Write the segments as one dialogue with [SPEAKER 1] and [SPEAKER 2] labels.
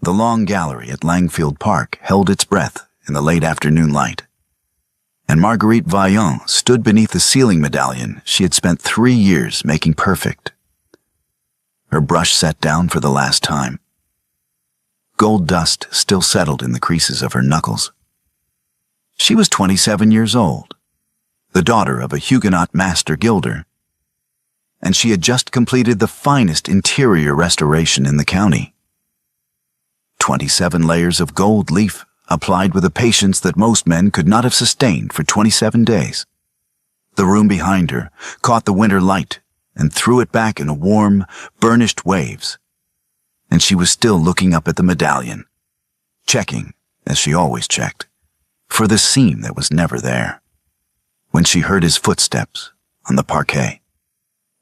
[SPEAKER 1] The long gallery at Langfield Park held its breath in the late afternoon light, and Marguerite Vaillant stood beneath the ceiling medallion she had spent 3 years making perfect. Her brush set down for the last time. Gold dust still settled in the creases of her knuckles. She was 27 years old, the daughter of a Huguenot master gilder, and she had just completed the finest interior restoration in the county. 27 layers of gold leaf applied with a patience that most men could not have sustained for 27 days. The room behind her caught the winter light and threw it back in warm, burnished waves, and she was still looking up at the medallion, checking, as she always checked, for the seam that was never there, when she heard his footsteps on the parquet.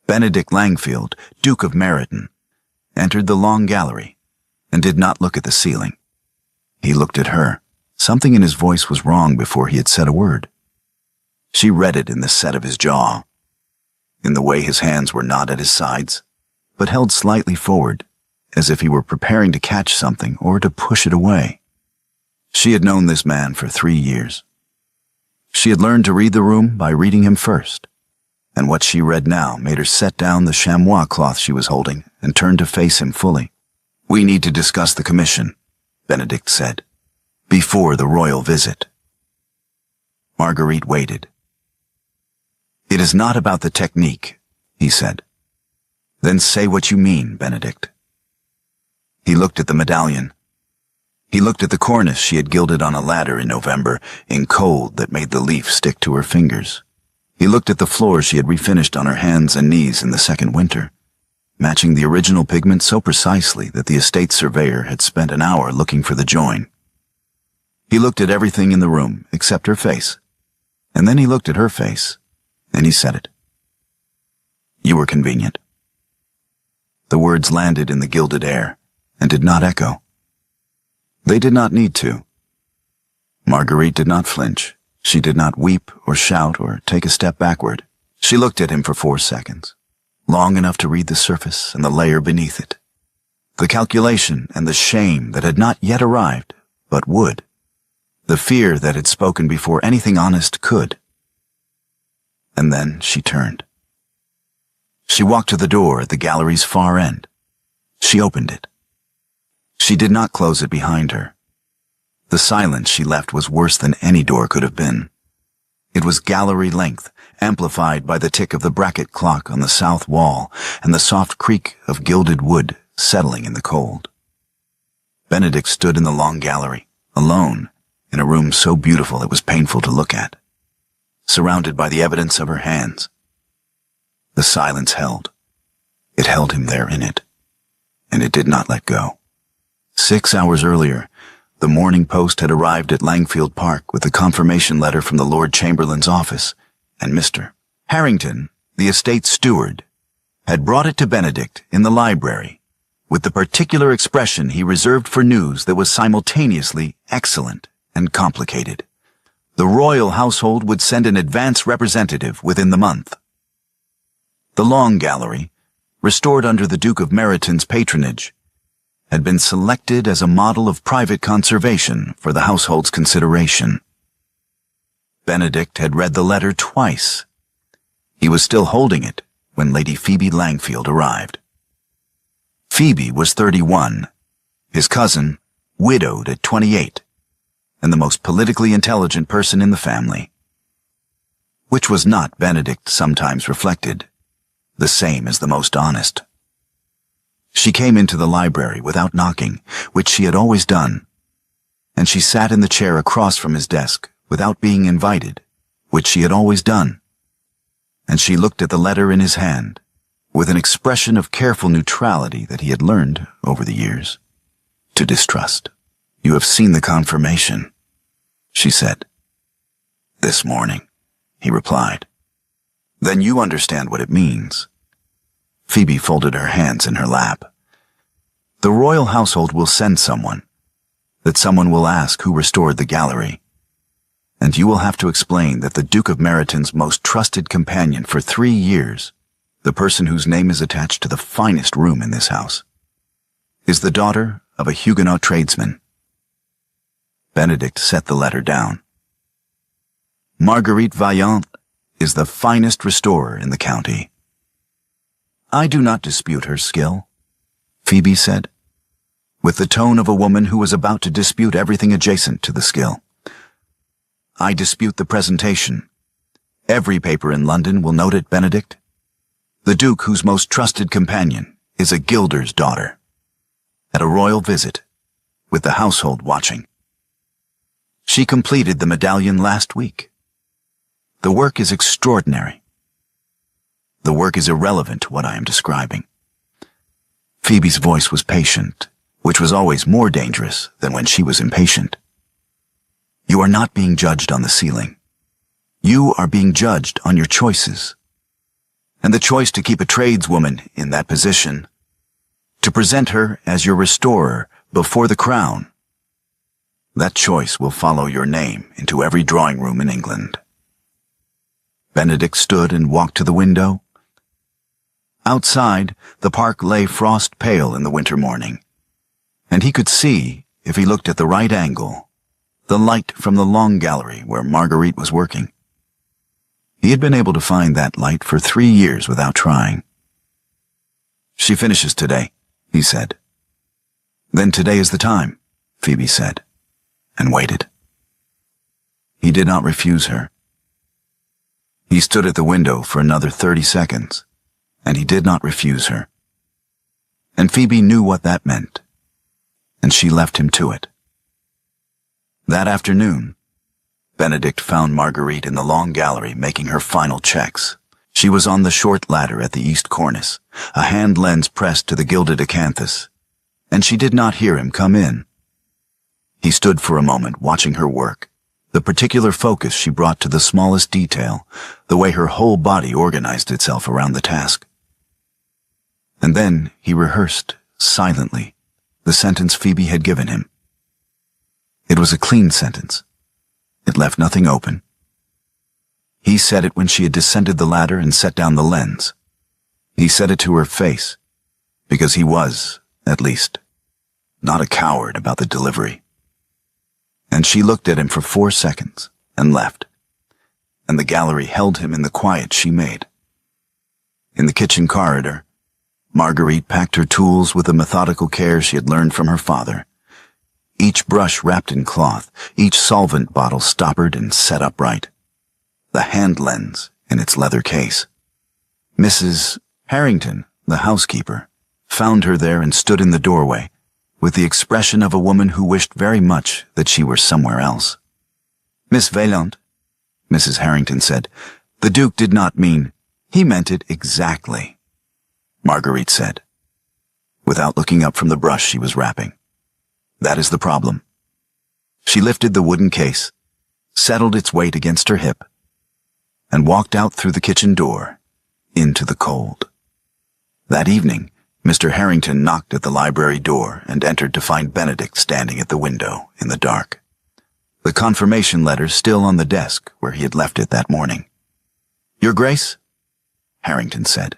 [SPEAKER 1] Benedict Langfield, Duke of Meryton, entered the long gallery and did not look at the ceiling. He looked at her. Something in his voice was wrong before he had said a word. She read it in the set of his jaw, in the way his hands were not at his sides, but held slightly forward, as if he were preparing to catch something or to push it away. She had known this man for 3 years. She had learned to read the room by reading him first, and what she read now made her set down the chamois cloth she was holding and turn to face him fully. "We need to discuss the commission," Benedict said, "before the royal visit." Marguerite waited. "It is not about the technique," he said. "Then say what you mean, Benedict." He looked at the medallion. He looked at the cornice she had gilded on a ladder in November in cold that made the leaf stick to her fingers. He looked at the floor she had refinished on her hands and knees in the second winter, matching the original pigment so precisely that the estate surveyor had spent an hour looking for the join. He looked at everything in the room except her face, and then he looked at her face, and he said it. "You were convenient." The words landed in the gilded air and did not echo. They did not need to. Marguerite did not flinch. She did not weep or shout or take a step backward. She looked at him for 4 seconds, long enough to read the surface and the layer beneath it, the calculation and the shame that had not yet arrived, but would, the fear that had spoken before anything honest could. And then she turned. She walked to the door at the gallery's far end. She opened it. She did not close it behind her. The silence she left was worse than any door could have been. It was gallery length, amplified by the tick of the bracket clock on the south wall and the soft creak of gilded wood settling in the cold. Benedict stood in the long gallery, alone, in a room so beautiful it was painful to look at, surrounded by the evidence of her hands. The silence held. It held him there in it, and it did not let go. 6 hours earlier, the Morning Post had arrived at Langfield Park with a confirmation letter from the Lord Chamberlain's office, and Mr. Harrington, the estate steward, had brought it to Benedict in the library with the particular expression he reserved for news that was simultaneously excellent and complicated. The royal household would send an advance representative within the month. The Long Gallery, restored under the Duke of Meryton's patronage, had been selected as a model of private conservation for the household's consideration. Benedict had read the letter twice. He was still holding it when Lady Phoebe Langfield arrived. Phoebe was 31, his cousin, widowed at 28, and the most politically intelligent person in the family, which was not, Benedict sometimes reflected, the same as the most honest. She came into the library without knocking, which she had always done, and she sat in the chair across from his desk without being invited, which she had always done, and she looked at the letter in his hand with an expression of careful neutrality that he had learned, over the years, to distrust. "You have seen the confirmation," she said. "This morning," he replied. "Then you understand what it means." Phoebe folded her hands in her lap. "The royal household will send someone. That someone will ask who restored the gallery. And you will have to explain that the Duke of Meryton's most trusted companion for 3 years, the person whose name is attached to the finest room in this house, is the daughter of a Huguenot tradesman. Benedict set the letter down. Marguerite Vaillant is the finest restorer in the county. I do not dispute her skill, Phoebe said, with the tone of a woman who was about to dispute everything adjacent to the skill. I dispute the presentation. Every paper in London will note it, Benedict. The Duke, whose most trusted companion, is a gilder's daughter. At a royal visit, with the household watching. She completed the medallion last week. The work is extraordinary. The work is irrelevant to what I am describing. Phoebe's voice was patient, which was always more dangerous than when she was impatient. You are not being judged on the ceiling. You are being judged on your choices. And the choice to keep a tradeswoman in that position, to present her as your restorer before the crown, that choice will follow your name into every drawing room in England. Benedict stood and walked to the window. Outside, the park lay frost pale in the winter morning, and he could see, if he looked at the right angle, the light from the long gallery where Marguerite was working. He had been able to find that light for 3 years without trying. She finishes today, he said. Then today is the time, Phoebe said, and waited. He did not refuse her. He stood at the window for another 30 seconds, and he did not refuse her. And Phoebe knew what that meant, and she left him to it. That afternoon, Benedict found Marguerite in the long gallery making her final checks. She was on the short ladder at the east cornice, a hand lens pressed to the gilded acanthus, and she did not hear him come in. He stood for a moment watching her work, the particular focus she brought to the smallest detail, the way her whole body organized itself around the task. And then he rehearsed, silently, the sentence Phoebe had given him. It was a clean sentence. It left nothing open. He said it when she had descended the ladder and set down the lens. He said it to her face, because he was, at least, not a coward about the delivery. And she looked at him for 4 seconds and left, and the gallery held him in the quiet she made. In the kitchen corridor, Marguerite packed her tools with the methodical care she had learned from her father. Each brush wrapped in cloth, each solvent bottle stoppered and set upright. The hand lens in its leather case. Mrs. Harrington, the housekeeper, found her there and stood in the doorway, with the expression of a woman who wished very much that she were somewhere else. Miss Vaillant, Mrs. Harrington said, the Duke did not mean, he meant it exactly, Marguerite said, without looking up from the brush she was wrapping. That is the problem. She lifted the wooden case, settled its weight against her hip, and walked out through the kitchen door into the cold. That evening, Mr. Harrington knocked at the library door and entered to find Benedict standing at the window in the dark. The confirmation letter still on the desk where he had left it that morning. Your Grace, Harrington said.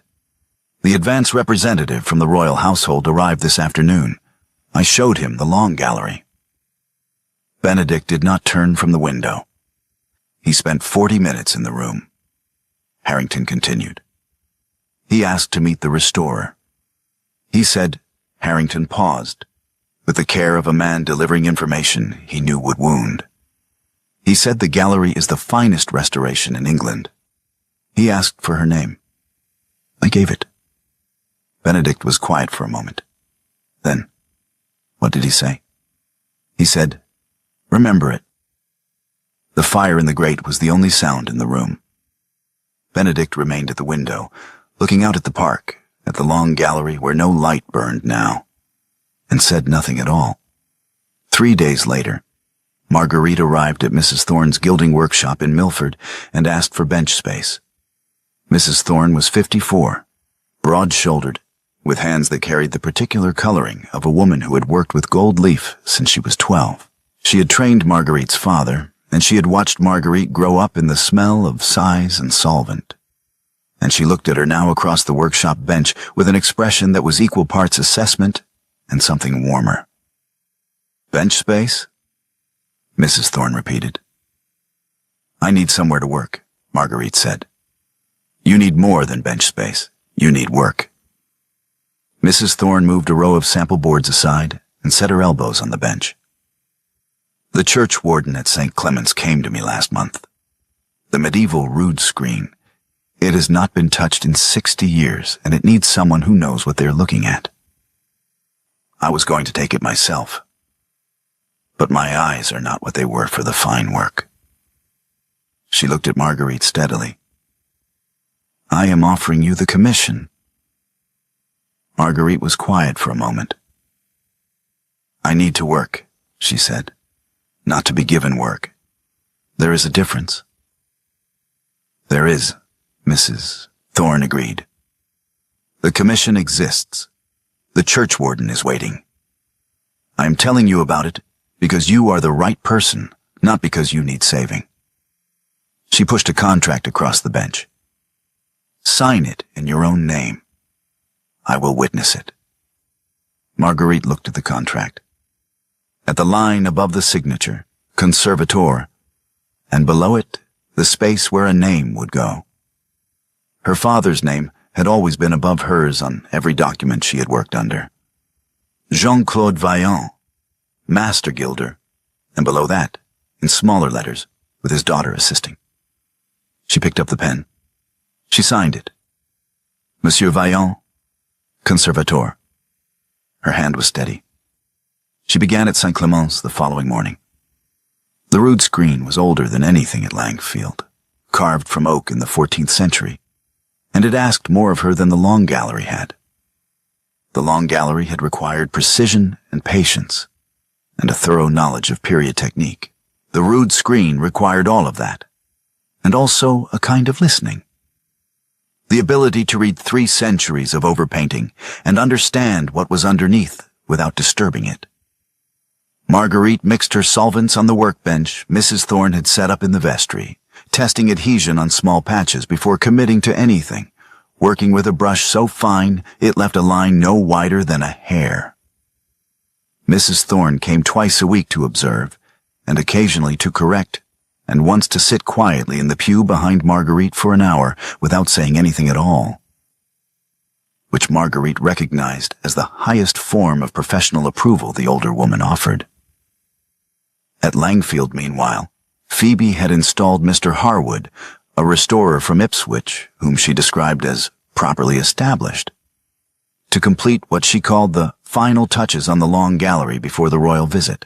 [SPEAKER 1] The advance representative from the royal household arrived this afternoon. I showed him the long gallery. Benedict did not turn from the window. He spent 40 minutes in the room. Harrington continued. He asked to meet the restorer. He said, Harrington paused, with the care of a man delivering information he knew would wound. He said the gallery is the finest restoration in England. He asked for her name. I gave it. Benedict was quiet for a moment. Then, what did he say? He said, remember it. The fire in the grate was the only sound in the room. Benedict remained at the window, looking out at the park, at the long gallery where no light burned now, and said nothing at all. 3 days later, Marguerite arrived at Mrs. Thorne's gilding workshop in Milford and asked for bench space. Mrs. Thorne was 54, broad-shouldered, with hands that carried the particular coloring of a woman who had worked with gold leaf since she was 12. She had trained Marguerite's father, and she had watched Marguerite grow up in the smell of size and solvent. And she looked at her now across the workshop bench with an expression that was equal parts assessment and something warmer. Bench space? Mrs. Thorne repeated. I need somewhere to work, Marguerite said. You need more than bench space. You need work. Mrs. Thorne moved a row of sample boards aside and set her elbows on the bench. The church warden at St. Clement's came to me last month. The medieval rood screen. It has not been touched in 60 years, and it needs someone who knows what they're looking at. I was going to take it myself, but my eyes are not what they were for the fine work. She looked at Marguerite steadily. I am offering you the commission. Marguerite was quiet for a moment. I need to work, she said, not to be given work. There is a difference. There is, Mrs. Thorne agreed. The commission exists. The church warden is waiting. I am telling you about it because you are the right person, not because you need saving. She pushed a contract across the bench. Sign it in your own name. I will witness it. Marguerite looked at the contract. At the line above the signature, Conservator, and below it, the space where a name would go. Her father's name had always been above hers on every document she had worked under. Jean-Claude Vaillant, Master Gilder, and below that, in smaller letters, with his daughter assisting. She picked up the pen. She signed it. Monsieur Vaillant, Conservator. Her hand was steady. She began at St. Clement's the following morning. The rood screen was older than anything at Langfield, carved from oak in the 14th century, and it asked more of her than the Long Gallery had. The Long Gallery had required precision and patience, and a thorough knowledge of period technique. The rood screen required all of that, and also a kind of listening. The ability to read 3 centuries of overpainting and understand what was underneath without disturbing it. Marguerite mixed her solvents on the workbench Mrs. Thorne had set up in the vestry, testing adhesion on small patches before committing to anything, working with a brush so fine it left a line no wider than a hair. Mrs. Thorne came twice a week to observe, and occasionally to correct, and once to sit quietly in the pew behind Marguerite for an hour without saying anything at all, which Marguerite recognized as the highest form of professional approval the older woman offered. At Langfield, meanwhile, Phoebe had installed Mr. Harwood, a restorer from Ipswich, whom she described as properly established, to complete what she called the final touches on the Long Gallery before the royal visit.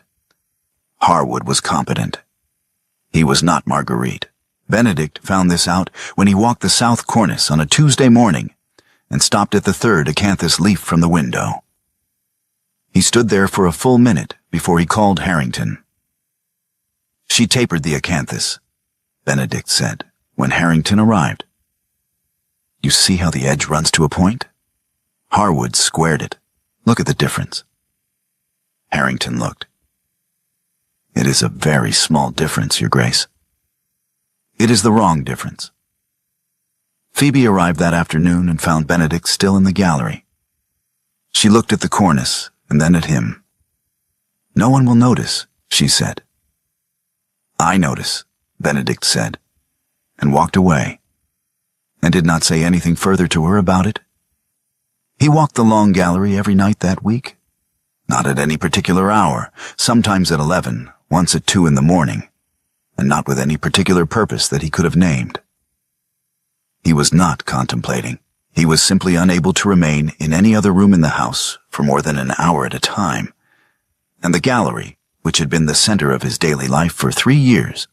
[SPEAKER 1] Harwood was competent. He was not Marguerite. Benedict found this out when he walked the south cornice on a Tuesday morning and stopped at the 3rd acanthus leaf from the window. He stood there for a full minute before he called Harrington. She tapered the acanthus, Benedict said, when Harrington arrived. You see how the edge runs to a point? Harwood squared it. Look at the difference. Harrington looked. It is a very small difference, Your Grace. It is the wrong difference. Phoebe arrived that afternoon and found Benedict still in the gallery. She looked at the cornice and then at him. No one will notice, she said. I notice, Benedict said, and walked away, and did not say anything further to her about it. He walked the Long Gallery every night that week. Not at any particular hour, sometimes at 11, once at 2 in the morning, and not with any particular purpose that he could have named. He was not contemplating. He was simply unable to remain in any other room in the house for more than an hour at a time, and the gallery, which had been the center of his daily life for 3 years,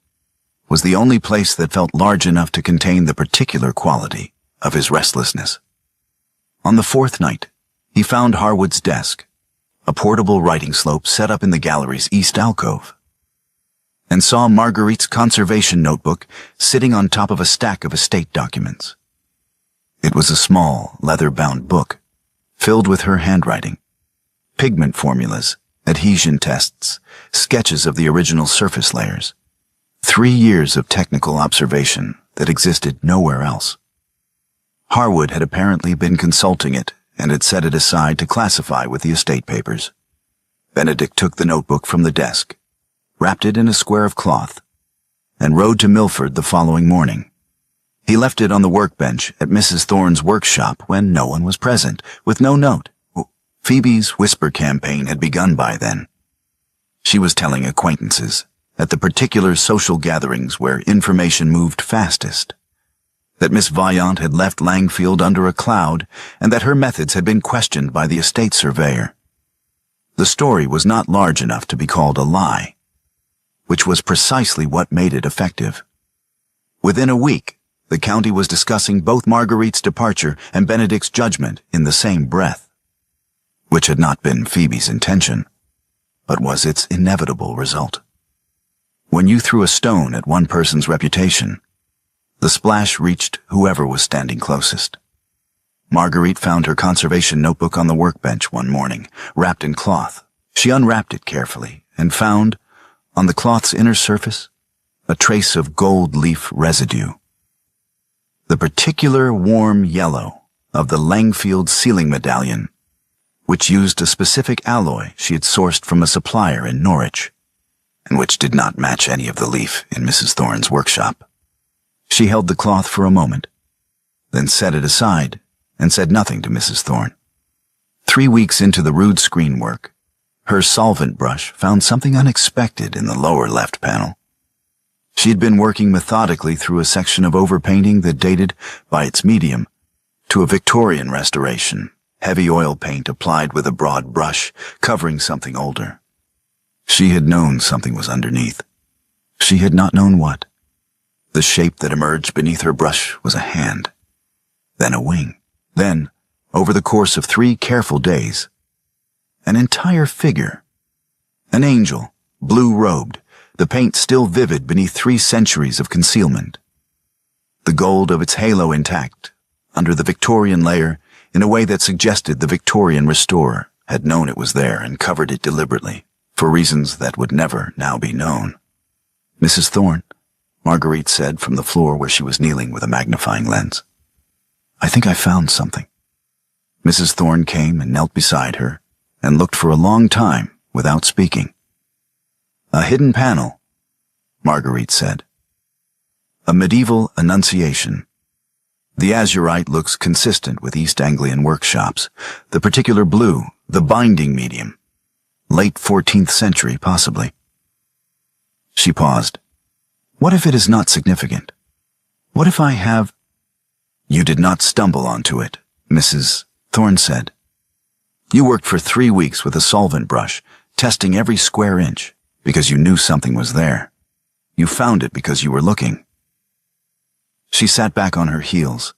[SPEAKER 1] was the only place that felt large enough to contain the particular quality of his restlessness. On the 4th night, he found Harwood's desk, a portable writing slope set up in the gallery's east alcove, and saw Marguerite's conservation notebook sitting on top of a stack of estate documents. It was a small, leather-bound book, filled with her handwriting, pigment formulas, adhesion tests, sketches of the original surface layers, 3 years of technical observation that existed nowhere else. Harwood had apparently been consulting it and had set it aside to classify with the estate papers. Benedict took the notebook from the desk, wrapped it in a square of cloth, and rode to Milford the following morning. He left it on the workbench at Mrs. Thorne's workshop when no one was present, with no note. Phoebe's whisper campaign had begun by then. She was telling acquaintances, at the particular social gatherings where information moved fastest, that Miss Vaillant had left Langfield under a cloud and that her methods had been questioned by the estate surveyor. The story was not large enough to be called a lie, which was precisely what made it effective. Within a week, the county was discussing both Marguerite's departure and Benedict's judgment in the same breath, which had not been Phoebe's intention, but was its inevitable result. When you threw a stone at one person's reputation, the splash reached whoever was standing closest. Marguerite found her conservation notebook on the workbench one morning, wrapped in cloth. She unwrapped it carefully and found, on the cloth's inner surface, a trace of gold leaf residue. The particular warm yellow of the Langfield sealing medallion, which used a specific alloy she had sourced from a supplier in Norwich, and which did not match any of the leaf in Mrs. Thorne's workshop. She held the cloth for a moment, then set it aside and said nothing to Mrs. Thorne. 3 weeks into the rude screen work, her solvent brush found something unexpected in the lower left panel. She had been working methodically through a section of overpainting that dated, by its medium, to a Victorian restoration, heavy oil paint applied with a broad brush, covering something older. She had known something was underneath. She had not known what. The shape that emerged beneath her brush was a hand, then a wing, then, over the course of 3 careful days, an entire figure, an angel, blue-robed, the paint still vivid beneath 3 centuries of concealment. The gold of its halo intact, under the Victorian layer, in a way that suggested the Victorian restorer had known it was there and covered it deliberately, for reasons that would never now be known. "Mrs. Thorne," Marguerite said from the floor where she was kneeling with a magnifying lens, "I think I found something." Mrs. Thorne came and knelt beside her and looked for a long time without speaking. "A hidden panel," Marguerite said. "A medieval annunciation. The azurite looks consistent with East Anglian workshops, the particular blue, the binding medium. Late 14th century, possibly." She paused. "What if it is not significant? What if I have—" "You did not stumble onto it," Mrs. Thorne said. "You worked for 3 weeks with a solvent brush, testing every square inch, because you knew something was there. You found it because you were looking." She sat back on her heels.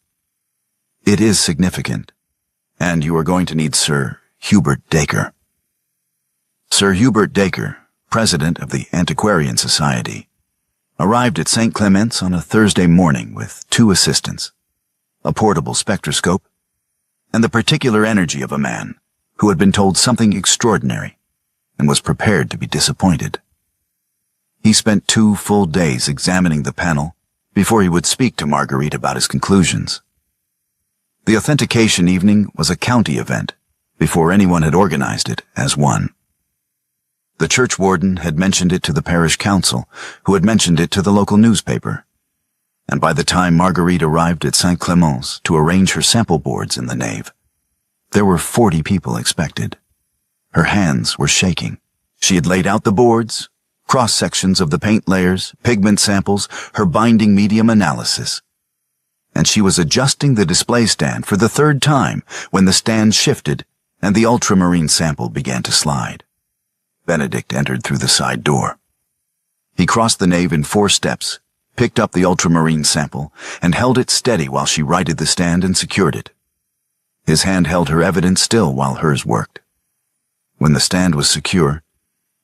[SPEAKER 1] "It is significant, and you are going to need Sir Hubert Dacre." Sir Hubert Dacre, president of the Antiquarian Society, arrived at St. Clement's on a Thursday morning with 2 assistants, a portable spectroscope, and the particular energy of a man who had been told something extraordinary and was prepared to be disappointed. He spent 2 full days examining the panel before he would speak to Marguerite about his conclusions. The authentication evening was a county event before anyone had organized it as one. The church warden had mentioned it to the parish council, who had mentioned it to the local newspaper, and by the time Marguerite arrived at St. Clement's to arrange her sample boards in the nave, there were 40 people expected. Her hands were shaking. She had laid out the boards, cross-sections of the paint layers, pigment samples, her binding medium analysis. And she was adjusting the display stand for the 3rd time when the stand shifted and the ultramarine sample began to slide. Benedict entered through the side door. He crossed the nave in 4 steps, picked up the ultramarine sample, and held it steady while she righted the stand and secured it. His hand held her evidence still while hers worked. When the stand was secure,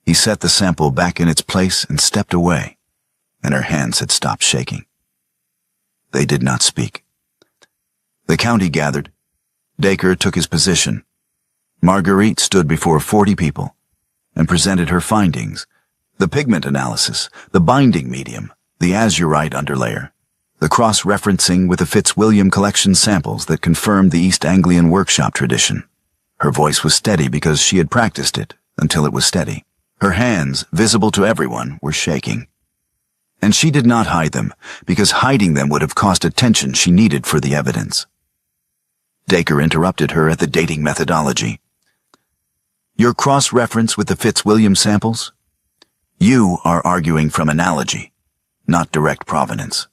[SPEAKER 1] he set the sample back in its place and stepped away, and her hands had stopped shaking. They did not speak. The county gathered. Dacre took his position. Marguerite stood before 40 people and presented her findings: the pigment analysis, the binding medium, the azurite underlayer, the cross-referencing with the Fitzwilliam collection samples that confirmed the East Anglian workshop tradition. Her voice was steady because she had practiced it, until it was steady. Her hands, visible to everyone, were shaking. And she did not hide them, because hiding them would have cost attention she needed for the evidence. Dacre interrupted her at the dating methodology. Your cross-reference with the Fitzwilliam samples? You are arguing from analogy, not direct provenance.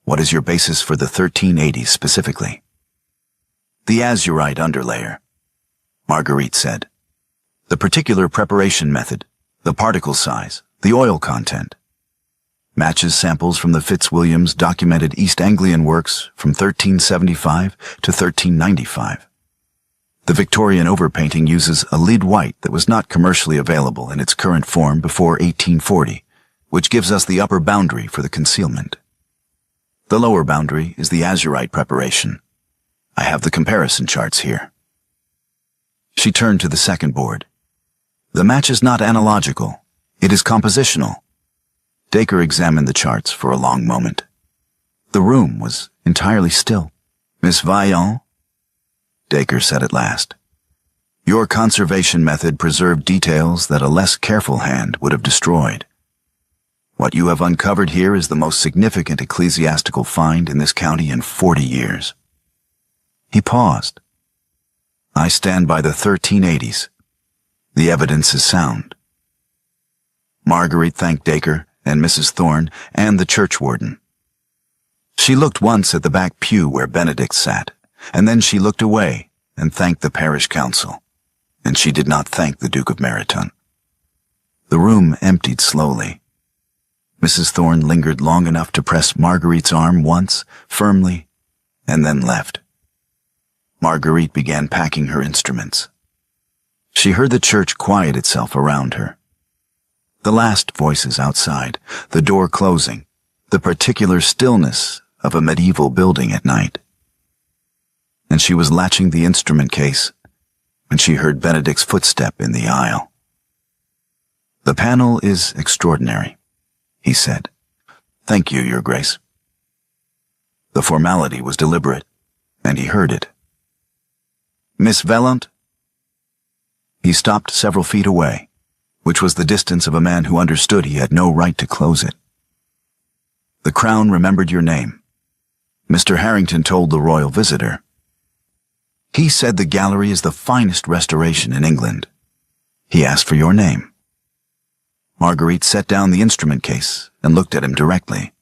[SPEAKER 1] What is your basis for the 1380s specifically? The azurite underlayer, Marguerite said. The particular preparation method, the particle size, the oil content. Matches samples from the Fitzwilliams' documented East Anglian works from 1375 to 1395. The Victorian overpainting uses a lead white that was not commercially available in its current form before 1840, which gives us the upper boundary for the concealment. The lower boundary is the azurite preparation. I have the comparison charts here. She turned to the second board. The match is not analogical. It is compositional. Dacre examined the charts for a long moment. The room was entirely still. Miss Vaillant? Dacre said at last. Your conservation method preserved details that a less careful hand would have destroyed. What you have uncovered here is the most significant ecclesiastical find in this county in 40 years. He paused. I stand by the 1380s. The evidence is sound. Marguerite thanked Dacre and Mrs. Thorne and the churchwarden. She looked once at the back pew where Benedict sat, and then she looked away and thanked the parish council, and she did not thank the Duke of Meryton. The room emptied slowly. Mrs. Thorne lingered long enough to press Marguerite's arm once, firmly, and then left. Marguerite began packing her instruments. She heard the church quiet itself around her. The last voices outside, the door closing, the particular stillness of a medieval building at night. And she was latching the instrument case when she heard Benedict's footstep in the aisle. The panel is extraordinary, he said. Thank you, Your Grace. The formality was deliberate, and he heard it. Miss Vaillant? He stopped several feet away, which was the distance of a man who understood he had no right to close it. The Crown remembered your name. Mr. Harrington told the royal visitor. He said the gallery is the finest restoration in England. He asked for your name. Marguerite set down the instrument case and looked at him directly.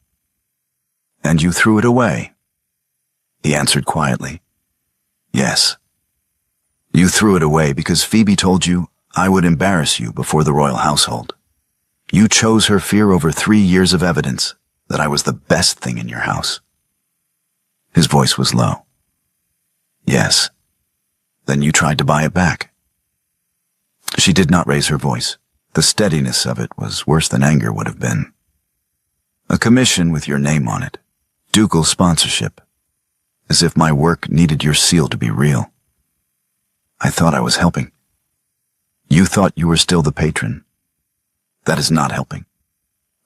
[SPEAKER 1] And you threw it away? He answered quietly. Yes. You threw it away because Phoebe told you I would embarrass you before the royal household. You chose her fear over 3 years of evidence that I was the best thing in your house. His voice was low. Yes. Then you tried to buy it back. She did not raise her voice. The steadiness of it was worse than anger would have been. A commission with your name on it. Ducal sponsorship. As if my work needed your seal to be real. I thought I was helping. You thought you were still the patron. That is not helping.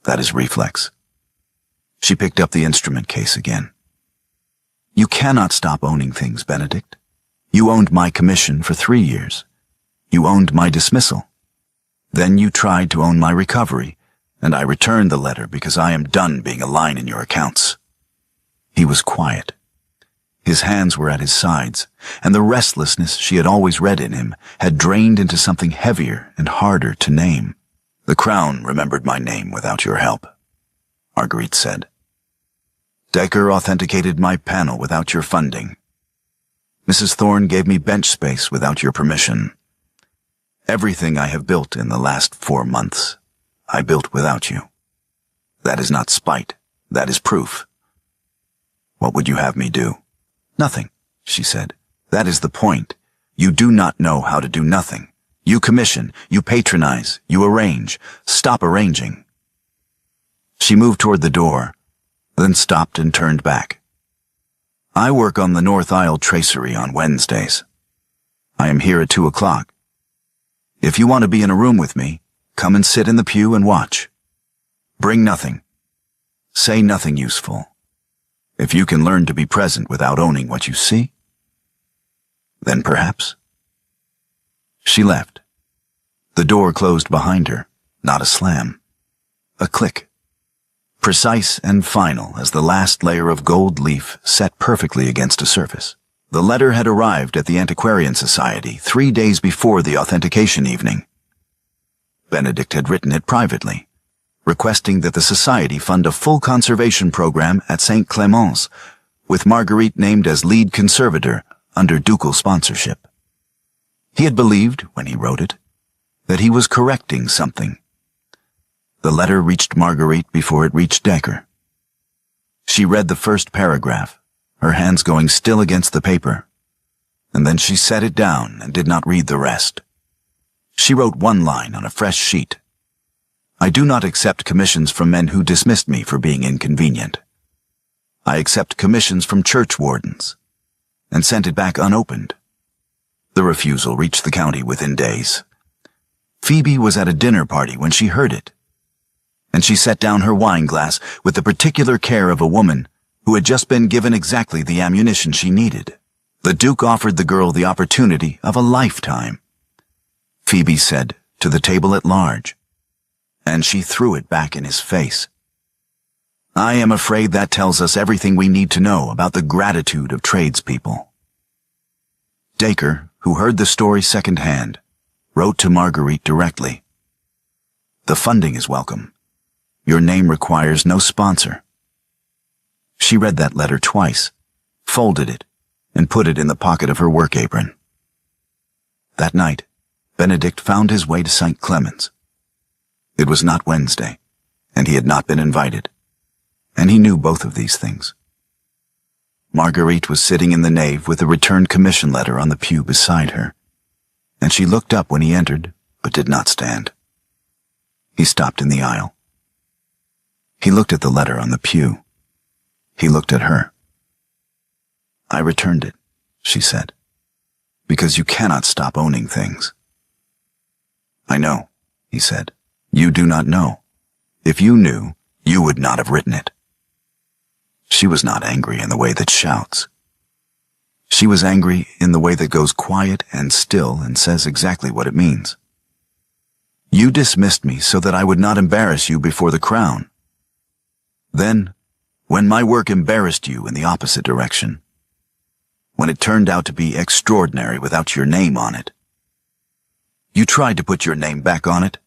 [SPEAKER 1] That is reflex. She picked up the instrument case again. You cannot stop owning things, Benedict. You owned my commission for 3 years. You owned my dismissal. Then you tried to own my recovery, and I returned the letter because I am done being a line in your accounts. He was quiet. His hands were at his sides, and the restlessness she had always read in him had drained into something heavier and harder to name. The Crown remembered my name without your help, Marguerite said. Dacre authenticated my panel without your funding. Mrs. Thorne gave me bench space without your permission. Everything I have built in the last 4 months, I built without you. That is not spite. That is proof. What would you have me do? Nothing, she said. That is the point. You do not know how to do nothing. You commission, you patronize, you arrange. Stop arranging. She moved toward the door, then stopped and turned back. I work on the North Aisle tracery on Wednesdays. I am here at 2 o'clock. If you want to be in a room with me, come and sit in the pew and watch. Bring nothing. Say nothing useful. If you can learn to be present without owning what you see, then perhaps. She left, The door closed behind her, not a slam. A click. Precise and final as the last layer of gold leaf set perfectly against a surface. The letter had arrived at the Antiquarian Society 3 days before the authentication evening. Benedict had written it privately, requesting that the Society fund a full conservation program at St. Clément's, with Marguerite named as lead conservator under ducal sponsorship. He had believed, when he wrote it, that he was correcting something. The letter reached Marguerite before it reached Decker. She read the first paragraph, her hands going still against the paper, and then she set it down and did not read the rest. She wrote one line on a fresh sheet. I do not accept commissions from men who dismissed me for being inconvenient. I accept commissions from church wardens, and sent it back unopened. The refusal reached the county within days. Phoebe was at a dinner party when she heard it, and she set down her wine glass with the particular care of a woman who had just been given exactly the ammunition she needed. The Duke offered the girl the opportunity of a lifetime. Phoebe said, to the table at large, and she threw it back in his face. I am afraid that tells us everything we need to know about the gratitude of tradespeople. Dacre, who heard the story secondhand, wrote to Marguerite directly. The funding is welcome. Your name requires no sponsor. She read that letter twice, folded it, and put it in the pocket of her work apron. That night, Benedict found his way to St. Clement's. It was not Wednesday, and he had not been invited, and he knew both of these things. Marguerite was sitting in the nave with a returned commission letter on the pew beside her, and she looked up when he entered, but did not stand. He stopped in the aisle. He looked at the letter on the pew. He looked at her. I returned it, she said, because you cannot stop owning things. I know, he said. You do not know. If you knew, you would not have written it. She was not angry in the way that shouts. She was angry in the way that goes quiet and still and says exactly what it means. You dismissed me so that I would not embarrass you before the crown. Then, when my work embarrassed you in the opposite direction, when it turned out to be extraordinary without your name on it, you tried to put your name back on it.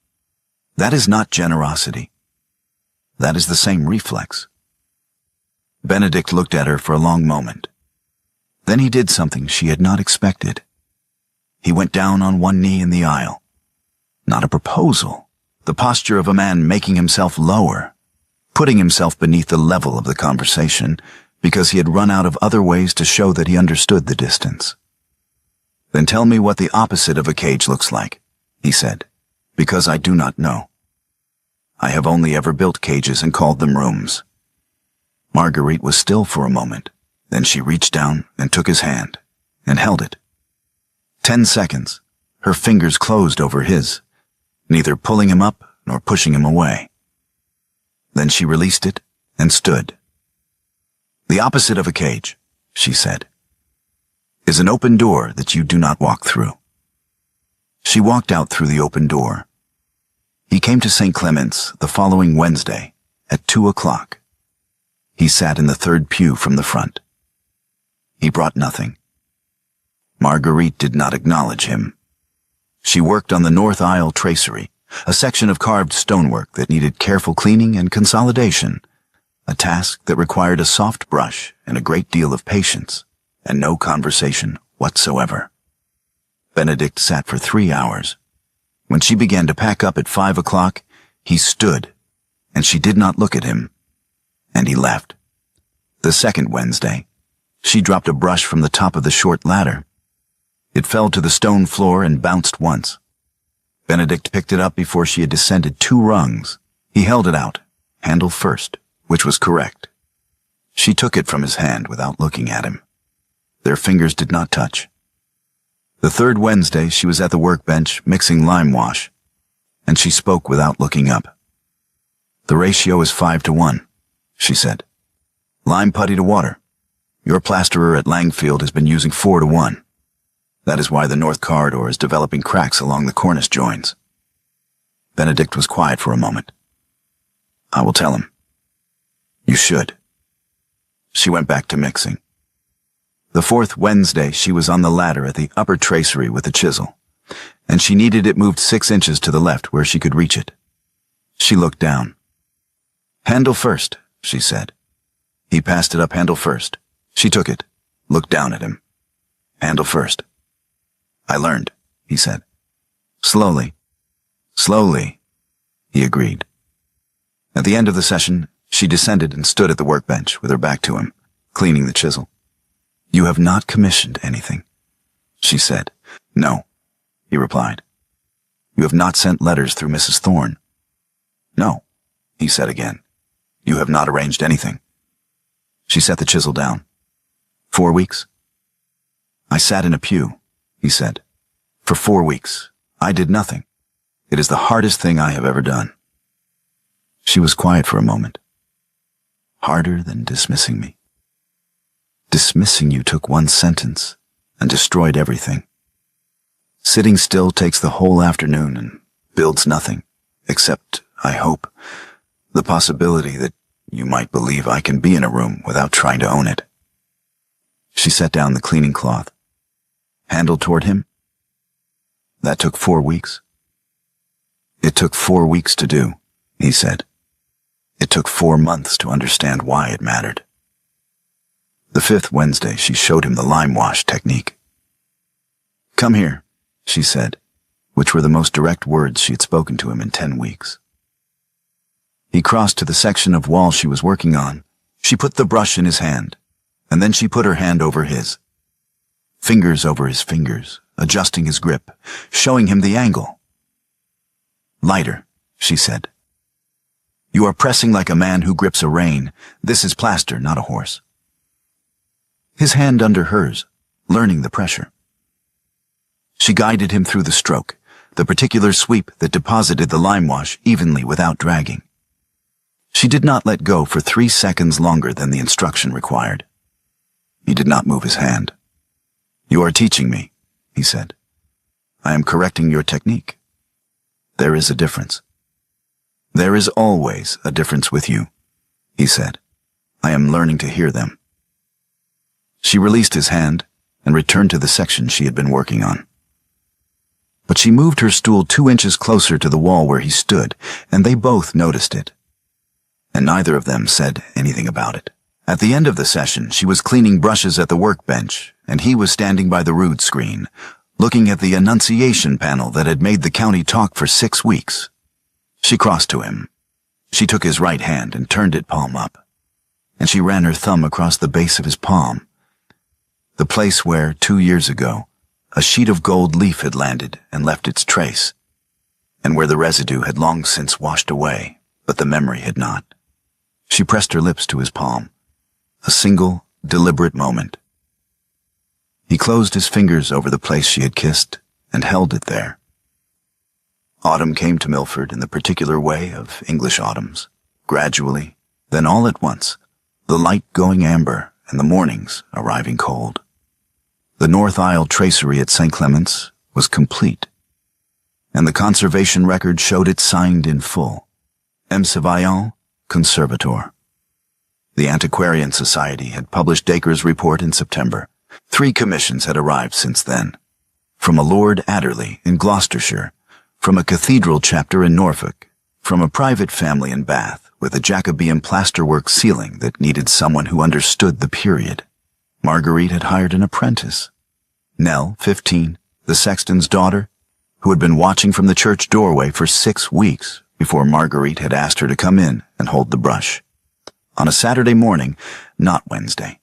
[SPEAKER 1] That is not generosity. That is the same reflex. Benedict looked at her for a long moment. Then he did something she had not expected. He went down on one knee in the aisle. Not a proposal, the posture of a man making himself lower, putting himself beneath the level of the conversation because he had run out of other ways to show that he understood the distance. Then tell me what the opposite of a cage looks like, he said, because I do not know. I have only ever built cages and called them rooms. Marguerite was still for a moment. Then she reached down and took his hand and held it. 10 seconds, her fingers closed over his, neither pulling him up nor pushing him away. Then she released it and stood. The opposite of a cage, she said, is an open door that you do not walk through. She walked out through the open door. He came to St. Clement's the following Wednesday at 2 o'clock. He sat in the third pew from the front. He brought nothing. Marguerite did not acknowledge him. She worked on the north aisle tracery, a section of carved stonework that needed careful cleaning and consolidation, a task that required a soft brush and a great deal of patience, and no conversation whatsoever. Benedict sat for 3 hours. When she began to pack up at 5 o'clock, he stood, and she did not look at him, and he left. The second Wednesday, she dropped a brush from the top of the short ladder. It fell to the stone floor and bounced once. Benedict picked it up before she had descended 2 rungs. He held it out, handle first, which was correct. She took it from his hand without looking at him. Their fingers did not touch. The third Wednesday, she was at the workbench mixing lime wash, and she spoke without looking up. The ratio is 5 to 1, she said. Lime putty to water. Your plasterer at Langfield has been using 4 to 1. That is why the north corridor is developing cracks along the cornice joins. Benedict was quiet for a moment. I will tell him. You should. She went back to mixing. The fourth Wednesday, she was on the ladder at the upper tracery with a chisel, and she needed it moved 6 inches to the left where she could reach it. She looked down. Handle first, she said. He passed it up handle first. She took it, looked down at him. Handle first. I learned, he said. Slowly. Slowly, he agreed. At the end of the session, she descended and stood at the workbench with her back to him, cleaning the chisel. You have not commissioned anything, she said. No, he replied. You have not sent letters through Mrs. Thorne. No, he said again. You have not arranged anything. She set the chisel down. 4 weeks? I sat in a pew, he said. For 4 weeks, I did nothing. It is the hardest thing I have ever done. She was quiet for a moment. Harder than dismissing me. Dismissing you took 1 sentence and destroyed everything. Sitting still takes the whole afternoon and builds nothing, except, I hope, the possibility that you might believe I can be in a room without trying to own it. She set down the cleaning cloth. Handle toward him? That took 4 weeks. It took 4 weeks to do, he said. It took 4 months to understand why it mattered. The 5th Wednesday, she showed him the lime wash technique. Come here, she said, which were the most direct words she had spoken to him in 10 weeks. He crossed to the section of wall she was working on. She put the brush in his hand, and then she put her hand over his. Fingers over his fingers, adjusting his grip, showing him the angle. Lighter, she said. You are pressing like a man who grips a rein. This is plaster, not a horse. His hand under hers, learning the pressure. She guided him through the stroke, the particular sweep that deposited the lime wash evenly without dragging. She did not let go for 3 seconds longer than the instruction required. He did not move his hand. You are teaching me, he said. I am correcting your technique. There is a difference. There is always a difference with you, he said. I am learning to hear them. She released his hand and returned to the section she had been working on. But she moved her stool 2 inches closer to the wall where he stood, and they both noticed it. And neither of them said anything about it. At the end of the session, she was cleaning brushes at the workbench, and he was standing by the rood screen, looking at the Annunciation panel that had made the county talk for 6 weeks. She crossed to him. She took his right hand and turned it palm up, and she ran her thumb across the base of his palm, the place where, 2 years ago, a sheet of gold leaf had landed and left its trace, and where the residue had long since washed away, but the memory had not. She pressed her lips to his palm, a single, deliberate moment. He closed his fingers over the place she had kissed and held it there. Autumn came to Milford in the particular way of English autumns, gradually, then all at once, the light going amber and the mornings arriving cold. The North Isle tracery at St. Clement's was complete, and the conservation record showed it signed in full. M. Surveillant, Conservator. The Antiquarian Society had published Dacre's report in September. 3 commissions had arrived since then. From a Lord Adderley in Gloucestershire, from a cathedral chapter in Norfolk, from a private family in Bath with a Jacobean plasterwork ceiling that needed someone who understood the period. Marguerite had hired an apprentice. Nell, 15, the sexton's daughter, who had been watching from the church doorway for 6 weeks before Marguerite had asked her to come in and hold the brush. On a Saturday morning, not Wednesday,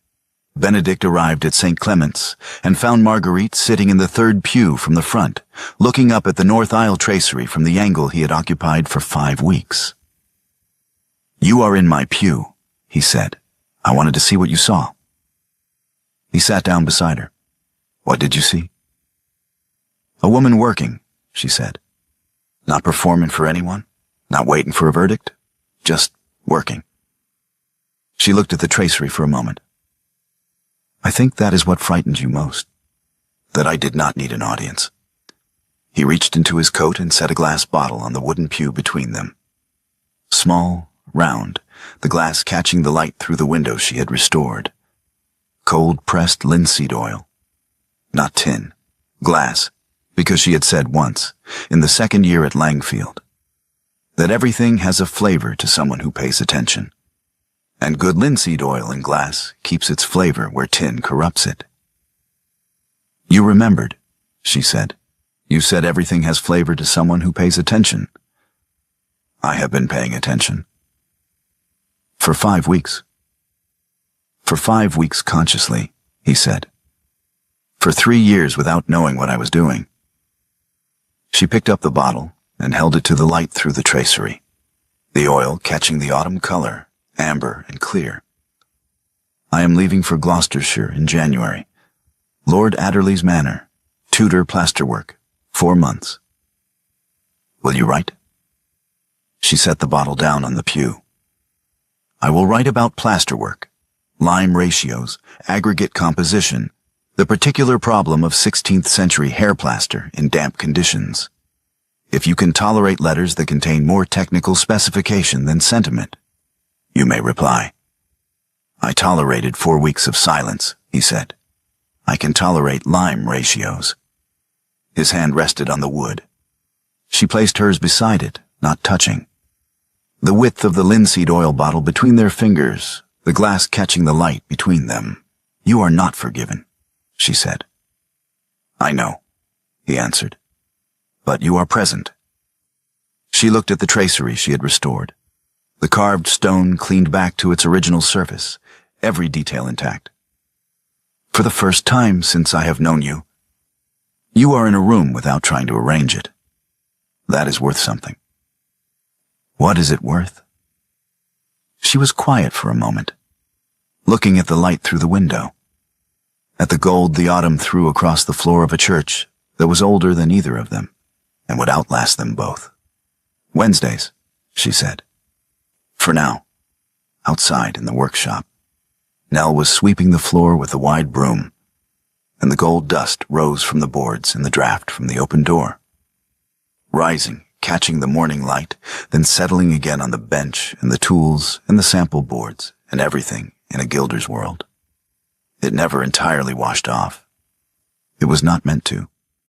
[SPEAKER 1] Benedict arrived at St. Clement's and found Marguerite sitting in the 3rd pew from the front, looking up at the North Isle tracery from the angle he had occupied for 5 weeks. You are in my pew, he said. I wanted to see what you saw. He sat down beside her. What did you see? A woman working, she said. Not performing for anyone, not waiting for a verdict, just working. She looked at the tracery for a moment. I think that is what frightened you most, that I did not need an audience. He reached into his coat and set a glass bottle on the wooden pew between them. Small, round, the glass catching the light through the window she had restored. Cold-pressed linseed oil. Not tin. Glass, because she had said once, in the second year at Langfield, that everything has a flavor to someone who pays attention. And good linseed oil in glass keeps its flavor where tin corrupts it. You remembered, she said. You said everything has flavor to someone who pays attention. I have been paying attention. For 5 weeks. For 5 weeks consciously, he said. For 3 years without knowing what I was doing. She picked up the bottle and held it to the light through the tracery, the oil catching the autumn color, amber and clear. I am leaving for Gloucestershire in January. Lord Adderley's Manor, Tudor plasterwork, 4 months. Will you write? She set the bottle down on the pew. I will write about plasterwork, lime ratios, aggregate composition, the particular problem of 16th century hair plaster in damp conditions. If you can tolerate letters that contain more technical specification than sentiment, you may reply. I tolerated 4 weeks of silence, he said. I can tolerate lime ratios. His hand rested on the wood. She placed hers beside it, not touching. The width of the linseed oil bottle between their fingers, the glass catching the light between them. You are not forgiven, she said. I know, he answered. But you are present. She looked at the tracery she had restored. The carved stone cleaned back to its original surface, every detail intact. For the first time since I have known you, you are in a room without trying to arrange it. That is worth something. What is it worth? She was quiet for a moment, looking at the light through the window, at the gold the autumn threw across the floor of a church that was older than either of them and would outlast them both. Wednesdays, she said. For now, outside in the workshop, Nell was sweeping the floor with a wide broom, and the gold dust rose from the boards in the draught from the open door, rising, catching the morning light, then settling again on the bench and the tools and the sample boards and everything in a gilder's world. It never entirely washed off. It was not meant to.